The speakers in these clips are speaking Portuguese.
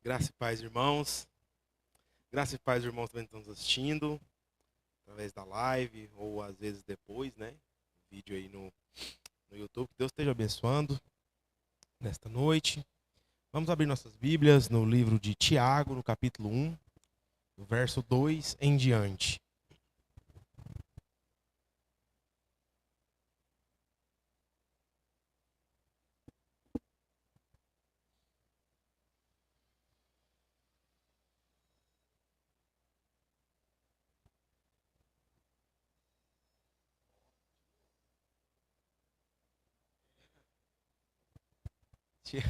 Graça e paz, irmãos. Graça e paz, irmãos, também estão nos assistindo através da live ou às vezes depois, né? Vídeo aí no YouTube. Que Deus esteja abençoando nesta noite. Vamos abrir nossas Bíblias no livro de Tiago, no capítulo 1, do verso 2 em diante. Ti-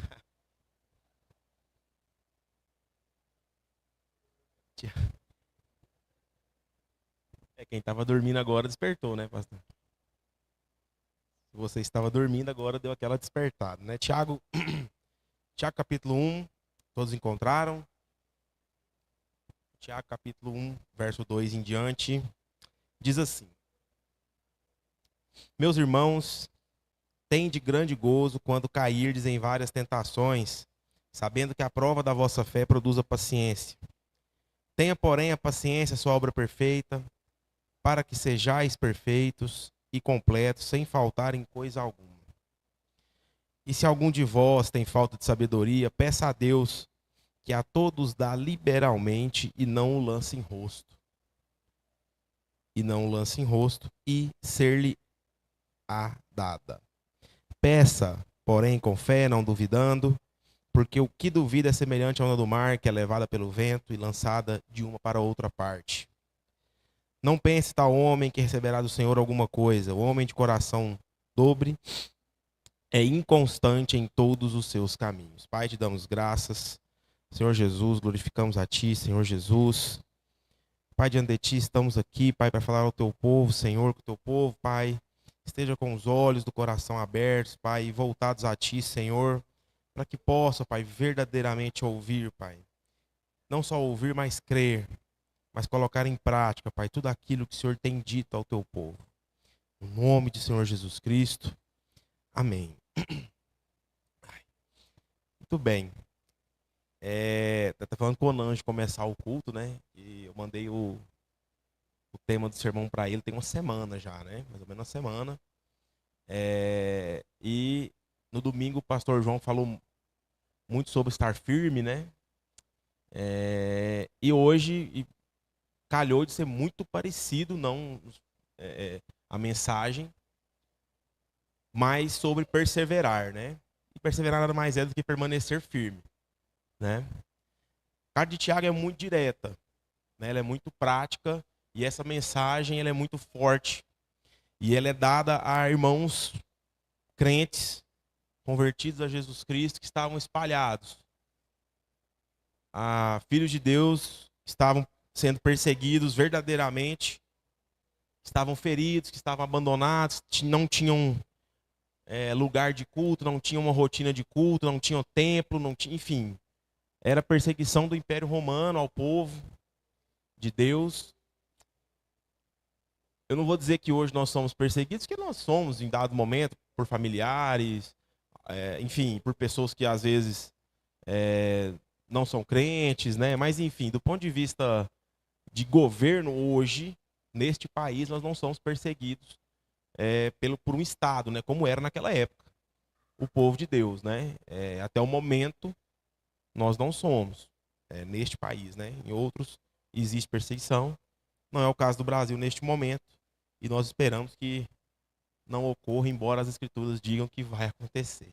Ti- Quem estava dormindo agora despertou, né, pastor? Se você estava dormindo agora, deu aquela despertada, né? Tiago, Tiago capítulo 1, todos encontraram? Tiago capítulo 1, verso 2 em diante, diz assim: Meus irmãos, tende grande gozo quando cairdes em várias tentações, sabendo que a prova da vossa fé produz a paciência. Tenha, porém, a paciência sua obra perfeita, para que sejais perfeitos e completos, sem faltar em coisa alguma. E se algum de vós tem falta de sabedoria, peça a Deus, que a todos dá liberalmente, e não o lance em rosto. E não o lance em rosto, e ser-lhe-á dada. Peça, porém, com fé, não duvidando, porque o que duvida é semelhante à onda do mar, que é levada pelo vento e lançada de uma para outra parte. Não pense tal homem que receberá do Senhor alguma coisa. O homem de coração dobre é inconstante em todos os seus caminhos. Pai, te damos graças. Senhor Jesus, glorificamos a Ti, Senhor Jesus. Pai, diante de Ti estamos aqui, Pai, para falar ao Teu povo, Senhor, que o Teu povo, Pai, esteja com os olhos do coração abertos, Pai, voltados a Ti, Senhor, para que possa, Pai, verdadeiramente ouvir, Pai. Não só ouvir, mas crer, mas colocar em prática, Pai, tudo aquilo que o Senhor tem dito ao Teu povo. No nome do Senhor Jesus Cristo. Amém. Muito bem. Tá falando com o Nan de começar o culto, né? E eu mandei o tema do sermão para ele tem uma semana já, né? Mais ou menos uma semana. E no domingo o pastor João falou muito sobre estar firme, né? E hoje calhou de ser muito parecido, não a mensagem, mas sobre perseverar, né? E perseverar nada mais é do que permanecer firme, né? A carta de Tiago é muito direta, né? Ela é muito prática e essa mensagem ela é muito forte e ela é dada a irmãos crentes convertidos a Jesus Cristo que estavam espalhados, a filhos de Deus que estavam sendo perseguidos verdadeiramente, que estavam feridos, que estavam abandonados, não tinham lugar de culto, não tinham uma rotina de culto, não tinham templo, não tinha, enfim, era perseguição do Império Romano ao povo de Deus. Eu não vou dizer que hoje nós somos perseguidos, que nós somos em dado momento por familiares, enfim, por pessoas que às vezes não são crentes, né? Mas enfim, do ponto de vista de governo hoje, neste país, nós não somos perseguidos por um Estado, né? Como era naquela época, o povo de Deus, né? Até o momento, nós não somos neste país, né? Em outros existe perseguição. Não é o caso do Brasil neste momento. E nós esperamos que não ocorra, embora as escrituras digam que vai acontecer.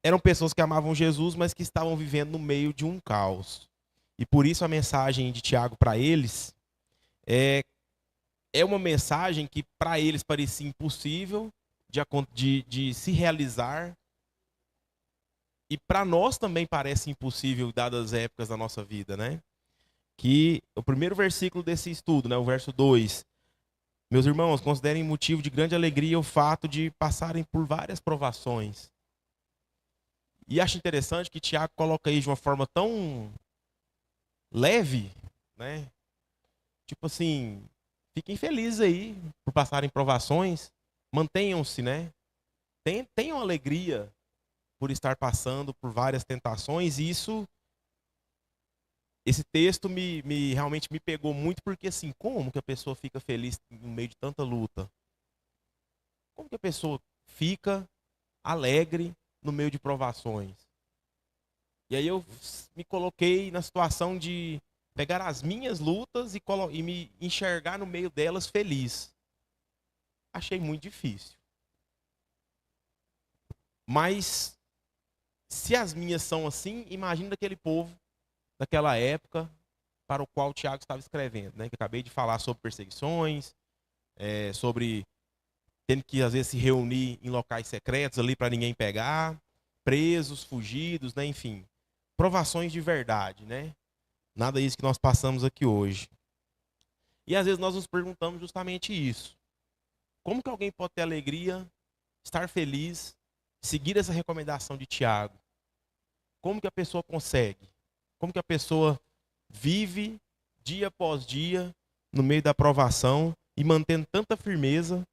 Eram pessoas que amavam Jesus, mas que estavam vivendo no meio de um caos. E por isso a mensagem de Tiago para eles é uma mensagem que para eles parecia impossível de se realizar. E para nós também parece impossível, dadas as épocas da nossa vida, né? Que o primeiro versículo desse estudo, né, o verso 2. Meus irmãos, considerem motivo de grande alegria o fato de passarem por várias provações. E acho interessante que Tiago coloca aí de uma forma tão leve, né? Tipo assim, fiquem felizes aí por passarem provações, mantenham-se, né? Tenham alegria por estar passando por várias tentações, e esse texto realmente me pegou muito, porque assim, como que a pessoa fica feliz no meio de tanta luta? Como que a pessoa fica alegre no meio de provações? E aí eu me coloquei na situação de pegar as minhas lutas e me enxergar no meio delas feliz. Achei muito difícil. Mas se as minhas são assim, imagina daquele povo, daquela época, para o qual o Tiago estava escrevendo, né? Que eu acabei de falar sobre perseguições, sobre tendo que às vezes se reunir em locais secretos ali para ninguém pegar, presos, fugidos, né? Enfim, provações de verdade, né? Nada disso que nós passamos aqui hoje. E às vezes nós nos perguntamos justamente isso. Como que alguém pode ter alegria, estar feliz, seguir essa recomendação de Tiago? Como que a pessoa consegue? Como que a pessoa vive dia após dia no meio da provação e mantendo tanta firmeza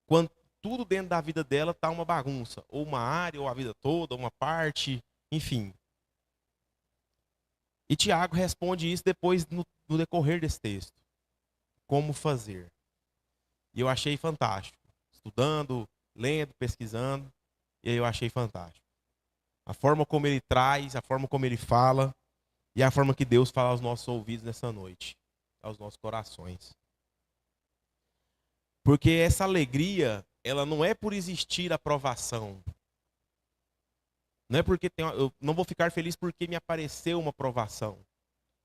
quando tudo dentro da vida dela está uma bagunça, ou uma área, ou a vida toda, uma parte, enfim. E Tiago responde isso depois no decorrer desse texto. Como fazer? E eu achei fantástico. Estudando, lendo, pesquisando, e aí eu achei fantástico. A forma como ele traz, a forma como ele fala, e a forma que Deus fala aos nossos ouvidos nessa noite, aos nossos corações. Porque essa alegria, ela não é por existir a provação. Não é porque eu não vou ficar feliz porque me apareceu uma provação,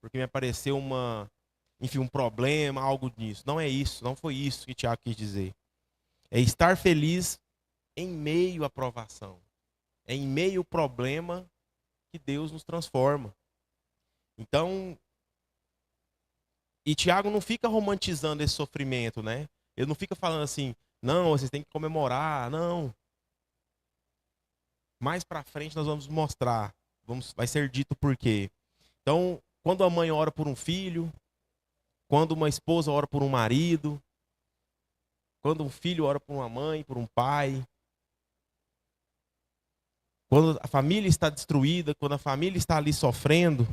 porque me apareceu enfim, um problema, algo disso. Não é isso, não foi isso que Tiago quis dizer. É estar feliz em meio à provação. É em meio ao problema que Deus nos transforma. Então, e Tiago não fica romantizando esse sofrimento, né? Ele não fica falando assim, não, vocês têm que comemorar, não. Mais para frente nós vamos mostrar, vai ser dito por quê. Então, quando a mãe ora por um filho, quando uma esposa ora por um marido, quando um filho ora por uma mãe, por um pai, quando a família está destruída, quando a família está ali sofrendo,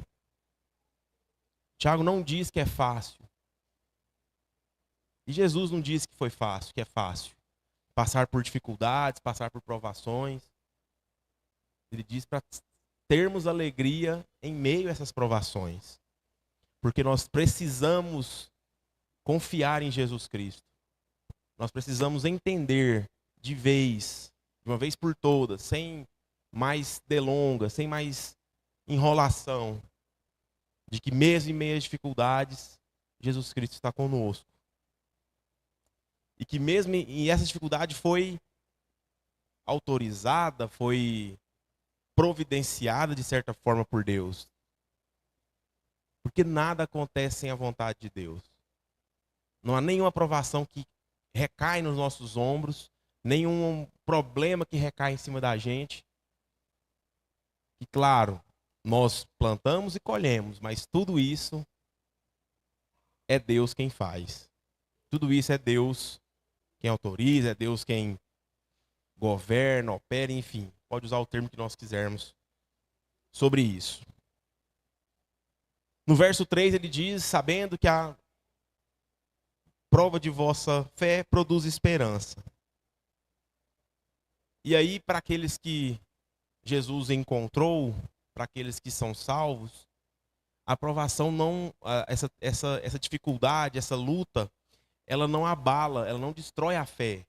Tiago não diz que é fácil. E Jesus não disse que foi fácil, que é fácil. Passar por dificuldades, passar por provações. Ele diz para termos alegria em meio a essas provações. Porque nós precisamos confiar em Jesus Cristo. Nós precisamos entender de uma vez por todas, sem mais delongas, sem mais enrolação, de que mesmo em meio às dificuldades, Jesus Cristo está conosco. E que mesmo em essa dificuldade foi autorizada, foi providenciada de certa forma por Deus. Porque nada acontece sem a vontade de Deus. Não há nenhuma provação que recai nos nossos ombros, nenhum problema que recai em cima da gente. E claro, nós plantamos e colhemos, mas tudo isso é Deus quem faz. Tudo isso é Deus quem autoriza, é Deus quem governa, opera, enfim. Pode usar o termo que nós quisermos sobre isso. No verso 3 ele diz, sabendo que a prova de vossa fé produz esperança. E aí, para aqueles que Jesus encontrou, para aqueles que são salvos, a provação não, essa dificuldade, essa luta, ela não abala, ela não destrói a fé.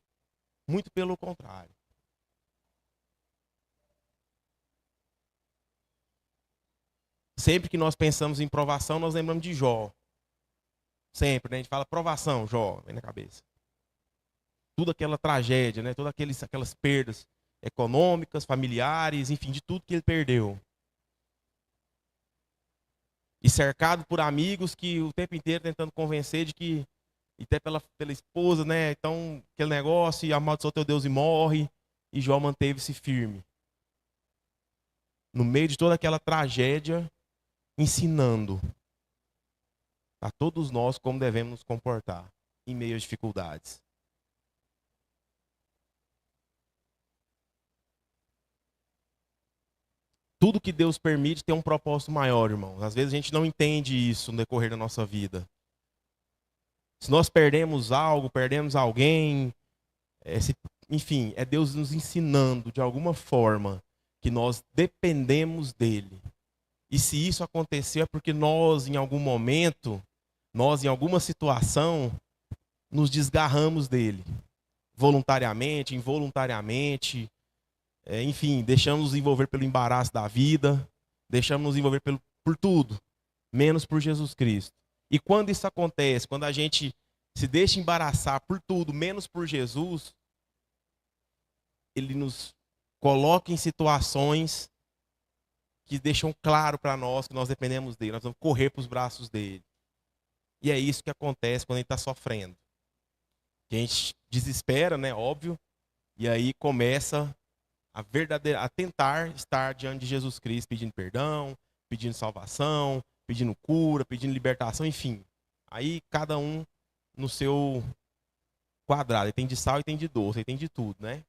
Muito pelo contrário. Sempre que nós pensamos em provação, nós lembramos de Jó. Sempre, né? A gente fala provação, Jó, vem na cabeça. Tudo aquela tragédia, né? Todas aquelas perdas econômicas, familiares, enfim, de tudo que ele perdeu. E cercado por amigos que o tempo inteiro tentando convencer de que, e até pela esposa, né? Então, aquele negócio, e amaldiçoa teu Deus e morre. E Jó manteve-se firme. No meio de toda aquela tragédia, ensinando a todos nós como devemos nos comportar em meio às dificuldades. Tudo que Deus permite tem um propósito maior, irmão. Às vezes a gente não entende isso no decorrer da nossa vida. Se nós perdemos algo, perdemos alguém, enfim, é Deus nos ensinando de alguma forma que nós dependemos dele. E se isso aconteceu é porque nós, em algum momento, nós, em alguma situação, nos desgarramos dele. Voluntariamente, involuntariamente, enfim, deixamos nos envolver pelo embaraço da vida, deixamos nos envolver por tudo, menos por Jesus Cristo. E quando isso acontece, quando a gente se deixa embaraçar por tudo, menos por Jesus, ele nos coloca em situações que deixam claro para nós que nós dependemos dele, nós vamos correr para os braços dele. E é isso que acontece quando a gente está sofrendo. Que a gente desespera, né? Óbvio, e aí começa a tentar estar diante de Jesus Cristo, pedindo perdão, pedindo salvação, pedindo cura, pedindo libertação, enfim. Aí cada um no seu quadrado. Ele tem de sal e tem de doce, ele tem de tudo, né?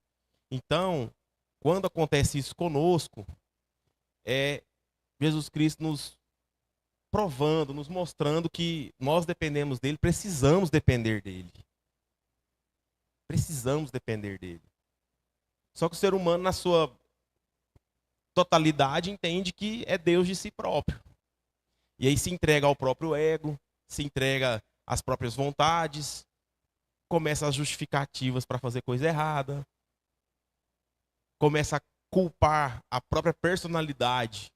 Então, quando acontece isso conosco, é Jesus Cristo nos provando, nos mostrando que nós dependemos dele, precisamos depender dele. Precisamos depender dele. Só que o ser humano, na sua totalidade, entende que é Deus de si próprio. E aí se entrega ao próprio ego, se entrega às próprias vontades, começa as justificativas para fazer coisa errada, começa a culpar a própria personalidade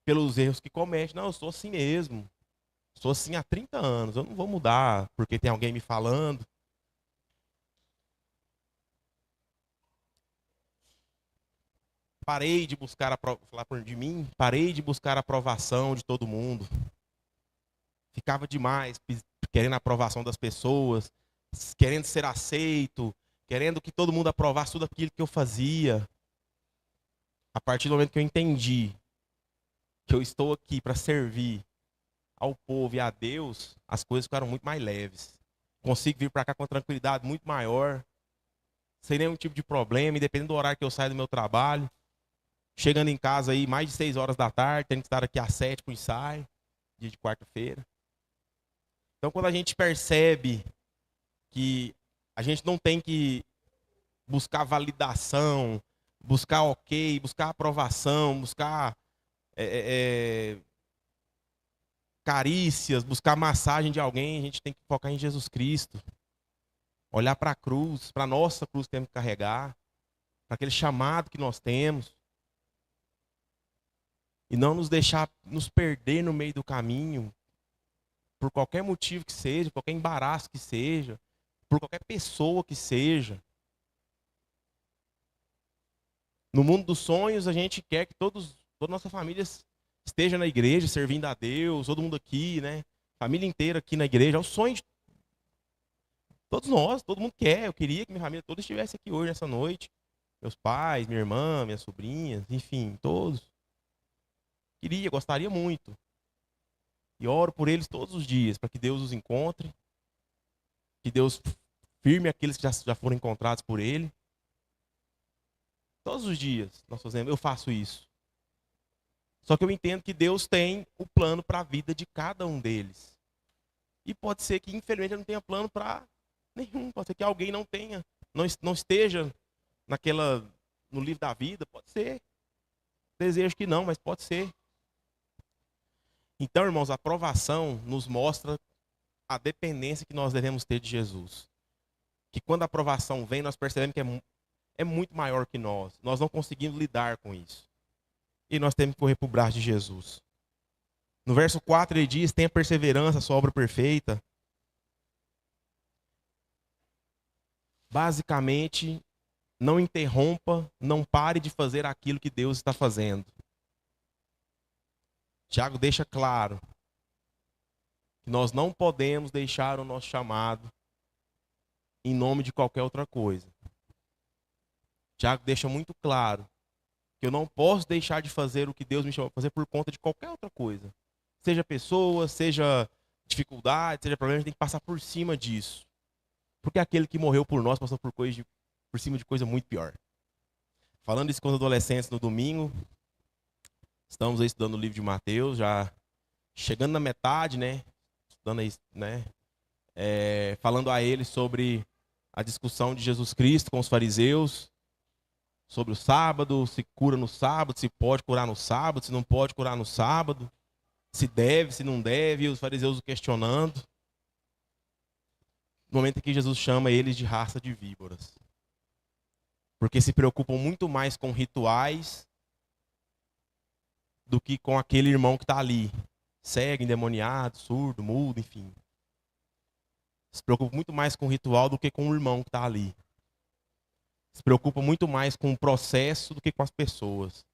pelos erros que comete. Não, eu sou assim mesmo. Sou assim há 30 anos, eu não vou mudar porque tem alguém me falando. Parei de buscar falar de mim, parei de buscar a aprovação de todo mundo. Ficava demais querendo a aprovação das pessoas, querendo ser aceito, querendo que todo mundo aprovasse tudo aquilo que eu fazia. A partir do momento que eu entendi que eu estou aqui para servir ao povo e a Deus, as coisas ficaram muito mais leves. Consigo vir para cá com tranquilidade muito maior, sem nenhum tipo de problema, independente do horário que eu saio do meu trabalho. Chegando em casa aí mais de 6 horas da tarde, tendo que estar aqui às 7 para o ensaio, dia de quarta-feira. Então, quando a gente percebe que a gente não tem que buscar validação, buscar ok, buscar aprovação, buscar carícias, buscar massagem de alguém, a gente tem que focar em Jesus Cristo. Olhar para a cruz, para a nossa cruz que temos que carregar, para aquele chamado que nós temos. E não nos deixar nos perder no meio do caminho, por qualquer motivo que seja, qualquer embaraço que seja, por qualquer pessoa que seja. No mundo dos sonhos, a gente quer que toda a nossa família esteja na igreja, servindo a Deus, todo mundo aqui, né? Família inteira aqui na igreja. É o sonho de todos nós, todo mundo quer. Eu queria que minha família toda estivesse aqui hoje, nessa noite. Meus pais, minha irmã, minhas sobrinhas, enfim, todos. Queria, gostaria muito. E oro por eles todos os dias, para que Deus os encontre, que Deus firme aqueles que já foram encontrados por Ele. Todos os dias eu faço isso. Só que eu entendo que Deus tem o plano para a vida de cada um deles. E pode ser que, infelizmente, eu não tenha plano para nenhum. Pode ser que alguém não tenha, não esteja no livro da vida. Pode ser. Desejo que não, mas pode ser. Então, irmãos, a aprovação nos mostra a dependência que nós devemos ter de Jesus. Que quando a aprovação vem, nós percebemos que é muito maior que nós. Nós não conseguimos lidar com isso. E nós temos que correr para o braço de Jesus. No verso 4 ele diz, tenha perseverança, sua obra perfeita. Basicamente, não interrompa, não pare de fazer aquilo que Deus está fazendo. Tiago deixa claro que nós não podemos deixar o nosso chamado em nome de qualquer outra coisa. Tiago deixa muito claro que eu não posso deixar de fazer o que Deus me chamou para fazer por conta de qualquer outra coisa. Seja pessoa, seja dificuldade, seja problema, a gente tem que passar por cima disso. Porque aquele que morreu por nós passou por cima de coisa muito pior. Falando isso com os adolescentes no domingo, Estamos aí estudando o livro de Mateus, já chegando na metade, né? Estudando aí, né? Falando a ele sobre a discussão de Jesus Cristo com os fariseus, sobre o sábado, se cura no sábado, se pode curar no sábado, se não pode curar no sábado, se deve, se não deve, e os fariseus o questionando. No momento em que Jesus chama eles de raça de víboras. Porque se preocupam muito mais com rituais do que com aquele irmão que está ali, cego, endemoniado, surdo, mudo, enfim. Se preocupa muito mais com o ritual do que com o irmão que está ali. Se preocupa muito mais com o processo do que com as pessoas.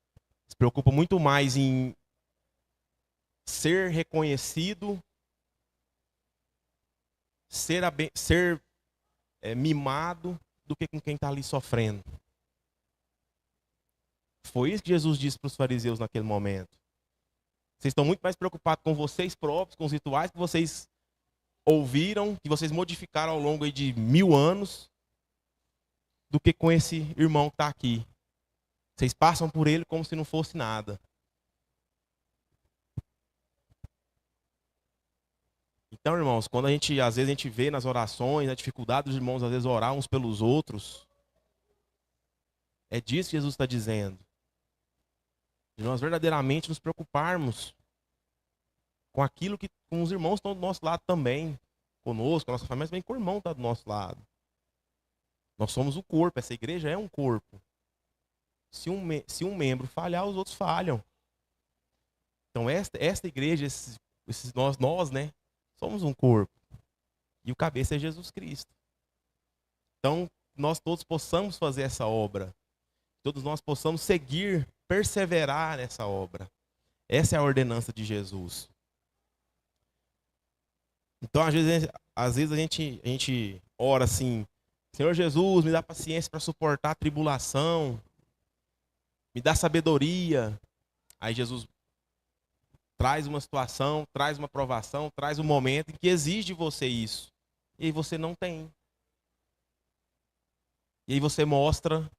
Se preocupa muito mais em ser reconhecido, ser mimado, do que com quem está ali sofrendo. Foi isso que Jesus disse para os fariseus naquele momento. Vocês estão muito mais preocupados com vocês próprios, com os rituais que vocês ouviram, que vocês modificaram ao longo aí de 1000 anos, do que com esse irmão que está aqui. Vocês passam por ele como se não fosse nada. Então, irmãos, quando às vezes a gente vê nas orações a dificuldade dos irmãos às vezes orar uns pelos outros, é disso que Jesus está dizendo. De nós verdadeiramente nos preocuparmos com aquilo que com os irmãos estão do nosso lado também, conosco, com a nossa família, mas também com o irmão que está do nosso lado. Nós somos o corpo, essa igreja é um corpo. Se um membro falhar, os outros falham. Então esta igreja, nós, né, somos um corpo. E o cabeça é Jesus Cristo. Então, nós todos possamos fazer essa obra. Todos nós possamos seguir, perseverar nessa obra. Essa é a ordenança de Jesus. Então, às vezes a gente ora assim: Senhor Jesus, me dá paciência para suportar a tribulação. Me dá sabedoria. Aí Jesus traz uma situação, traz uma provação, traz um momento em que exige de você isso. E aí você não tem. E aí você mostra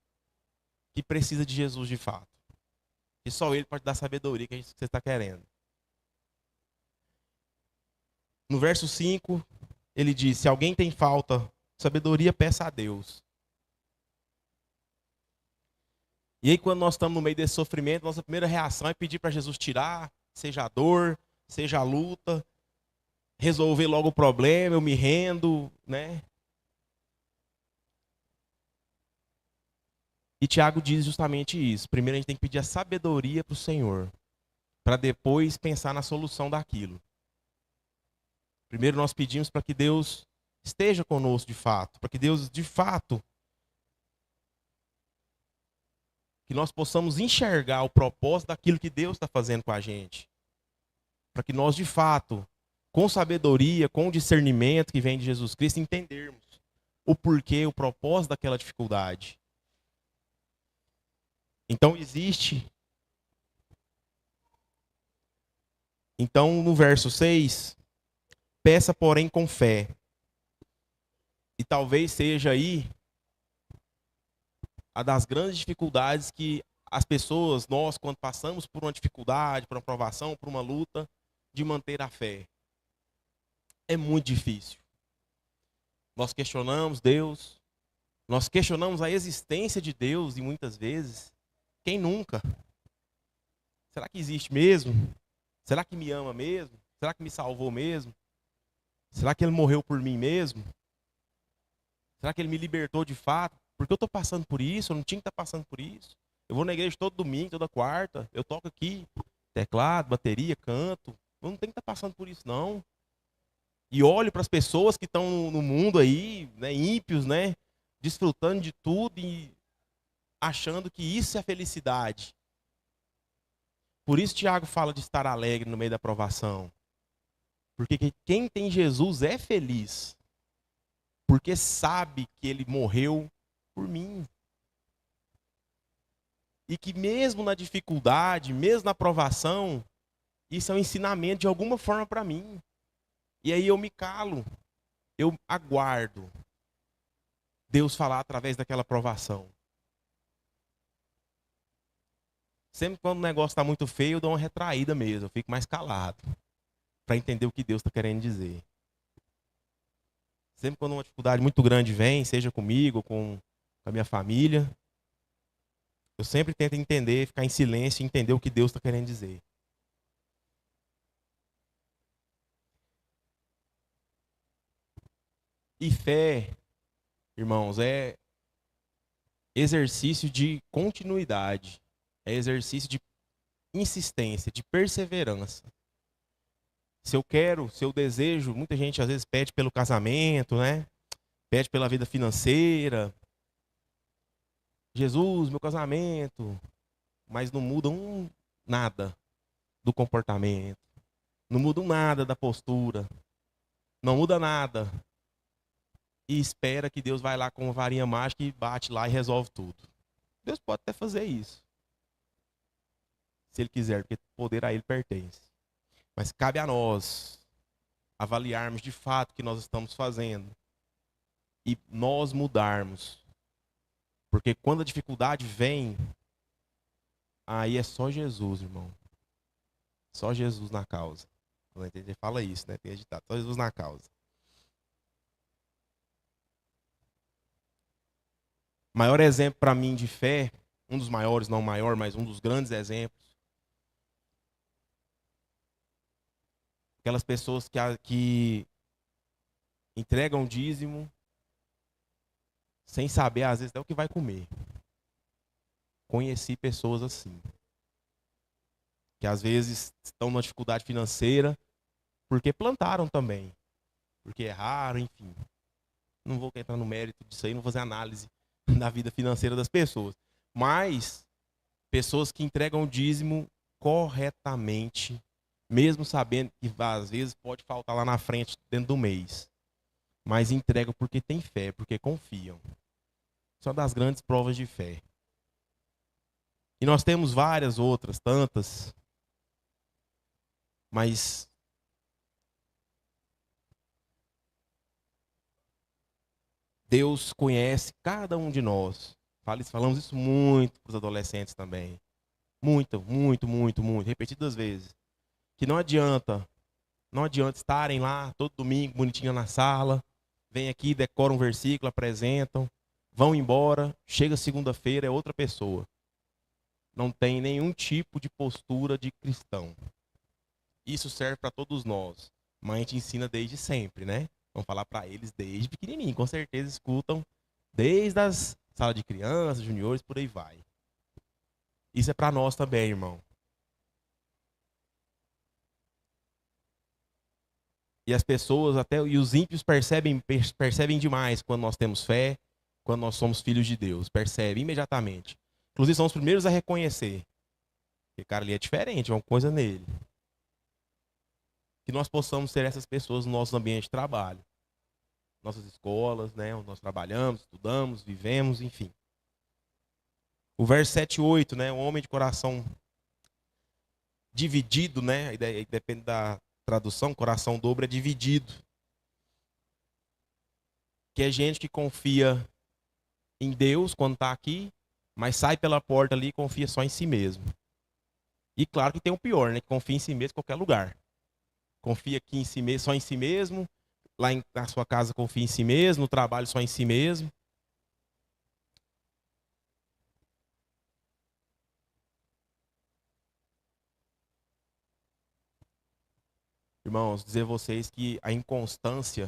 que precisa de Jesus de fato. E só Ele pode dar a sabedoria que você está querendo. No verso 5, ele diz: se alguém tem falta de sabedoria, peça a Deus. E aí quando nós estamos no meio desse sofrimento, nossa primeira reação é pedir para Jesus tirar, seja a dor, seja a luta, resolver logo o problema, eu me rendo, né? E Tiago diz justamente isso. Primeiro a gente tem que pedir a sabedoria para o Senhor, para depois pensar na solução daquilo. Primeiro nós pedimos para que Deus esteja conosco de fato, para que Deus de fato, que nós possamos enxergar o propósito daquilo que Deus está fazendo com a gente. Para que nós de fato, com sabedoria, com discernimento que vem de Jesus Cristo, entendermos o porquê, o propósito daquela dificuldade. Então no verso 6, peça porém com fé. E talvez seja aí a das grandes dificuldades que as pessoas, nós, quando passamos por uma dificuldade, por uma provação, por uma luta, de manter a fé. É muito difícil. Nós questionamos Deus, nós questionamos a existência de Deus e muitas vezes, quem nunca? Será que existe mesmo? Será que me ama mesmo? Será que me salvou mesmo? Será que Ele morreu por mim mesmo? Será que Ele me libertou de fato? Porque eu estou passando por isso, eu não tinha que estar passando por isso. Eu vou na igreja todo domingo, toda quarta, eu toco aqui, teclado, bateria, canto. Eu não tenho que estar passando por isso, não. E olho para as pessoas que estão no mundo aí, né, ímpios, né, desfrutando de tudo e achando que isso é felicidade. Por isso Tiago fala de estar alegre no meio da provação. Porque quem tem Jesus é feliz. Porque sabe que Ele morreu por mim. E que mesmo na dificuldade, mesmo na provação, isso é um ensinamento de alguma forma para mim. E aí eu me calo, eu aguardo Deus falar através daquela provação. Sempre quando o negócio está muito feio, eu dou uma retraída mesmo, eu fico mais calado, para entender o que Deus está querendo dizer. Sempre quando uma dificuldade muito grande vem, seja comigo ou com a minha família, eu sempre tento entender, ficar em silêncio e entender o que Deus está querendo dizer. E fé, irmãos, é exercício de continuidade, é exercício de insistência, de perseverança. Se eu quero, se eu desejo, muita gente às vezes pede pelo casamento, né? Pede pela vida financeira. Jesus, meu casamento. Mas não mudam nada do comportamento. Não mudam nada da postura. Não muda nada. E espera que Deus vai lá com uma varinha mágica e bate lá e resolve tudo. Deus pode até fazer isso. Se Ele quiser, porque o poder a Ele pertence. Mas cabe a nós avaliarmos de fato o que nós estamos fazendo. E nós mudarmos. Porque quando a dificuldade vem, aí é só Jesus, irmão. Só Jesus na causa. Ele fala isso, né? Tem editado. Só Jesus na causa. Maior exemplo para mim de fé, um dos maiores, não o maior, mas um dos grandes exemplos. Aquelas pessoas que entregam dízimo sem saber, às vezes, até o que vai comer. Conheci pessoas assim. Que às vezes estão numa dificuldade financeira porque plantaram também. Porque erraram, enfim. Não vou entrar no mérito disso aí, não vou fazer análise da vida financeira das pessoas. Mas pessoas que entregam o dízimo corretamente, mesmo sabendo que às vezes pode faltar lá na frente, dentro do mês. Mas entregam porque tem fé, porque confiam. Isso é uma das grandes provas de fé. E nós temos várias outras, tantas. Mas Deus conhece cada um de nós. Falamos isso muito para os adolescentes também. Muito, muito, muito, muito. Repetidas vezes. Que não adianta estarem lá todo domingo, bonitinho na sala. Vem aqui, decoram um versículo, apresentam. Vão embora. Chega segunda-feira, é outra pessoa. Não tem nenhum tipo de postura de cristão. Isso serve para todos nós. Mas a gente ensina desde sempre, né? Vamos falar para eles desde pequenininho. Com certeza escutam desde as salas de crianças, juniores, por aí vai. Isso é para nós também, irmão. E as pessoas e os ímpios percebem demais quando nós temos fé, quando nós somos filhos de Deus. Percebem imediatamente. Inclusive são os primeiros a reconhecer. Que cara ali é diferente, é uma coisa nele. Que nós possamos ser essas pessoas no nosso ambiente de trabalho. Nossas escolas, né, onde nós trabalhamos, estudamos, vivemos, enfim. O verso 7 e 8, né, o homem de coração dividido, né, depende da tradução, coração dobro é dividido. Que é gente que confia em Deus quando está aqui, mas sai pela porta ali e confia só em si mesmo. E claro que tem o pior, né, que confia em si mesmo em qualquer lugar. Confia aqui em si mesmo, só em si mesmo, lá na sua casa confia em si mesmo, no trabalho só em si mesmo. Irmãos, dizer a vocês que a inconstância,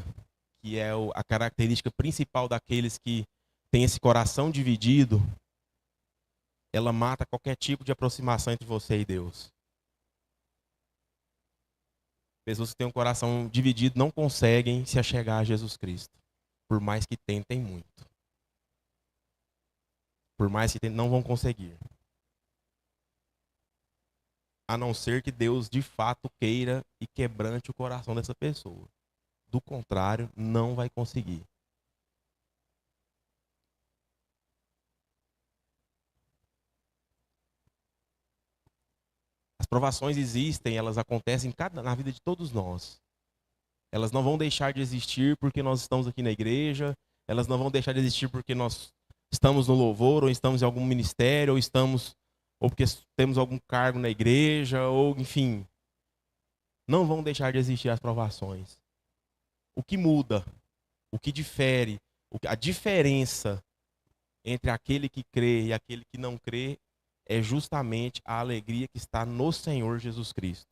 que é a característica principal daqueles que têm esse coração dividido, ela mata qualquer tipo de aproximação entre você e Deus. Pessoas que têm um coração dividido não conseguem se achegar a Jesus Cristo, por mais que tentem muito. Por mais que tentem, não vão conseguir. A não ser que Deus de fato queira e quebrante o coração dessa pessoa. Do contrário, não vai conseguir. As provações existem, elas acontecem na vida de todos nós. Elas não vão deixar de existir porque nós estamos aqui na igreja, elas não vão deixar de existir porque nós estamos no louvor, ou estamos em algum ministério, ou estamos ou porque temos algum cargo na igreja, ou enfim, não vão deixar de existir as provações. O que muda, o que difere, a diferença entre aquele que crê e aquele que não crê é justamente a alegria que está no Senhor Jesus Cristo.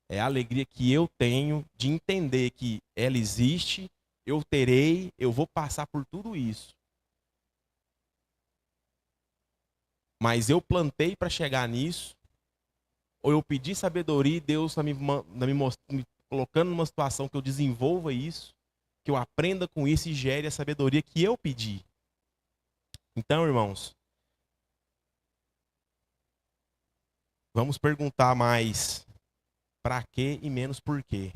É a alegria que eu tenho de entender que ela existe, eu terei, eu vou passar por tudo isso. Mas eu plantei para chegar nisso, ou eu pedi sabedoria e Deus está me colocando numa situação que eu desenvolva isso, que eu aprenda com isso e gere a sabedoria que eu pedi. Então, irmãos, vamos perguntar mais para quê e menos por quê.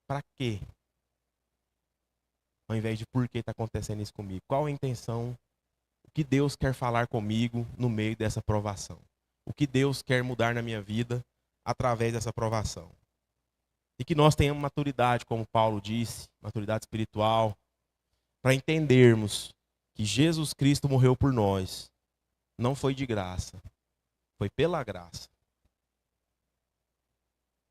Para quê? Ao invés de por que está acontecendo isso comigo. Qual a intenção? O que Deus quer falar comigo no meio dessa provação? O que Deus quer mudar na minha vida através dessa provação? E que nós tenhamos maturidade, como Paulo disse, maturidade espiritual, para entendermos que Jesus Cristo morreu por nós. Não foi de graça, foi pela graça.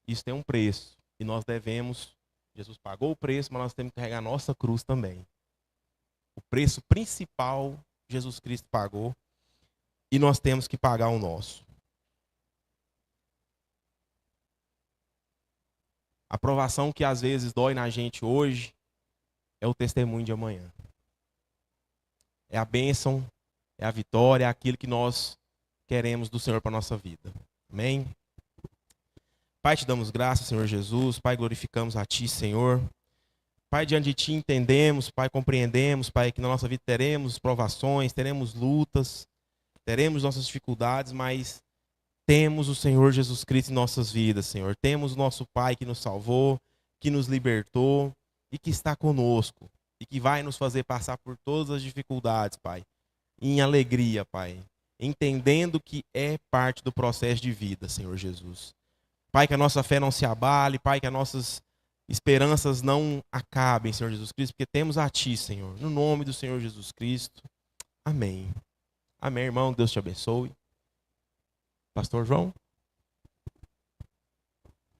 Isso tem um preço e nós devemos, Jesus pagou o preço, mas nós temos que carregar a nossa cruz também. O preço principal Jesus Cristo pagou e nós temos que pagar o nosso. A provação que às vezes dói na gente hoje é o testemunho de amanhã. É a bênção, é a vitória, é aquilo que nós queremos do Senhor para a nossa vida. Amém? Pai, te damos graças, Senhor Jesus. Pai, glorificamos a Ti, Senhor. Pai, diante de Ti entendemos, Pai, compreendemos, Pai, que na nossa vida teremos provações, teremos lutas, teremos nossas dificuldades, mas temos o Senhor Jesus Cristo em nossas vidas, Senhor. Temos o nosso Pai que nos salvou, que nos libertou e que está conosco e que vai nos fazer passar por todas as dificuldades, Pai, em alegria, Pai, entendendo que é parte do processo de vida, Senhor Jesus. Pai, que a nossa fé não se abale, Pai, que as nossas esperanças não acabem, Senhor Jesus Cristo, porque temos a Ti, Senhor, no nome do Senhor Jesus Cristo. Amém. Amém, irmão. Deus te abençoe. Pastor João?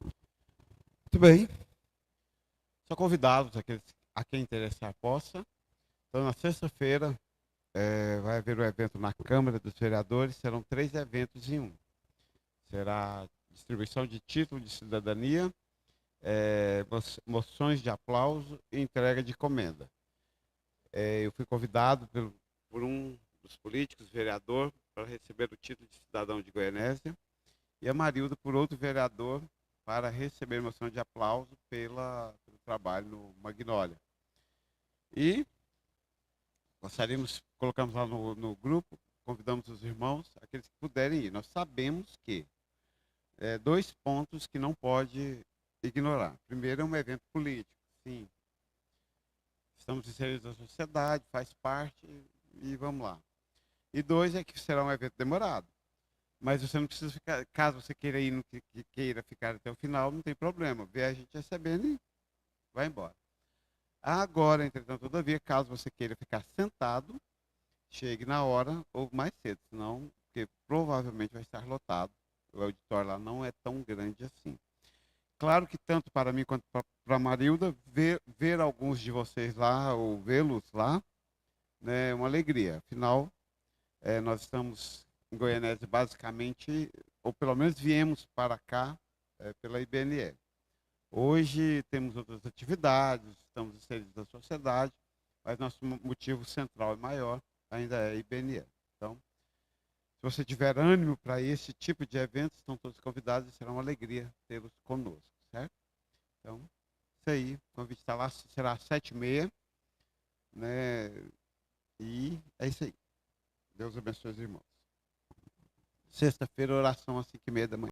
Muito bem. São convidados aqueles a quem interessar possa. Então, na sexta-feira, vai haver um evento na Câmara dos Vereadores. Serão 3 eventos em um. Será distribuição de título de cidadania, moções de aplauso e entrega de comenda. Eu fui convidado por um dos políticos, vereador, para receber o título de cidadão de Goianésia, e a Marilda por outro vereador para receber moção de aplauso pelo trabalho no Magnólia. E colocamos lá no grupo, convidamos os irmãos, aqueles que puderem ir. Nós sabemos que 2 pontos que não pode ignorar. Primeiro, é um evento político, sim. Estamos inseridos na sociedade, faz parte e vamos lá. E 2 é que será um evento demorado. Mas você não precisa ficar, caso você queira ir, queira ficar até o final, não tem problema. Vê a gente recebendo e vai embora. Agora, entretanto, todavia, caso você queira ficar sentado, chegue na hora ou mais cedo, senão, porque provavelmente vai estar lotado. O auditório lá não é tão grande assim. Claro que tanto para mim quanto para a Marilda, ver alguns de vocês lá, ou vê-los lá, né, é uma alegria. Afinal, nós estamos em Goianésia basicamente, ou pelo menos viemos para cá pela IBNE. Hoje temos outras atividades, estamos inseridos na sociedade, mas nosso motivo central e maior ainda é a IBNE. Então, se você tiver ânimo para esse tipo de eventos, estão todos convidados e será uma alegria tê-los conosco, certo? Então, isso aí, o convite está lá, será às 7h30, né? E é isso aí. Deus abençoe os irmãos. Sexta-feira, oração às 5h30 da manhã.